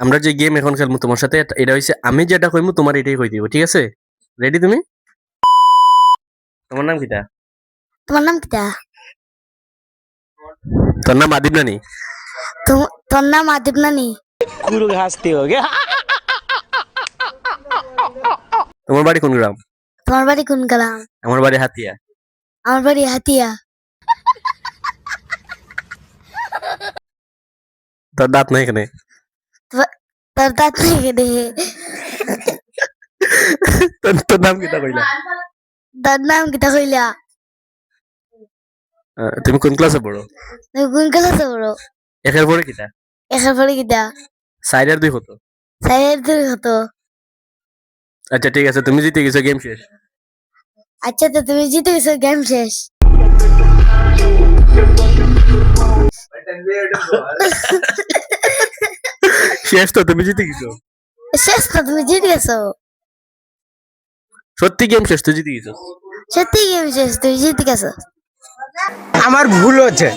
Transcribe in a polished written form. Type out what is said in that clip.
আমরা যে গেম এখন খেলবো তোমার সাথে এটা হইছে আমি যেটা কইমু তোমার এটাই কই দিব, ঠিক আছে? রেডি তুমি? তোমার নাম কিটা? তোমার নাম কিটা? তোর নাম আদিব নানি? তোর নাম আদিব নানি? गुरु हंसते हो गया। তোমার বাড়ি কোন গ্রাম? তোমার বাড়ি কোন গ্রাম? আমার বাড়ি হাতিয়া। আমার বাড়ি হাতিয়া। তোর দাঁত নাই এখানে? তোর দাঁত নাই কেটে? তোর নাম কিটা কইলা? তোর নাম কিটা কইলা? তুমি কোন ক্লাসে পড়ো? তুমি কোন ক্লাসে পড়ো? একের পরে কিটা? এখান পরে কিটা? 4 আর 2 কত? 4 আর 2 কত? আচ্ছা ঠিক আছে, তুমি জিতে গেছো, গেম শেষ। আচ্ছা তো তুমি জিতে গেছো, গেম শেষ। শেষ তো, তুমি জিতে গেছো। শেষ তো, তুমি জিতে গেছো। সত্যি গেম শেষ, তুই জিতে গেছো। সত্যি গেম শেষ, তুমি জিতে গেছো। আমার ভুল হচ্ছে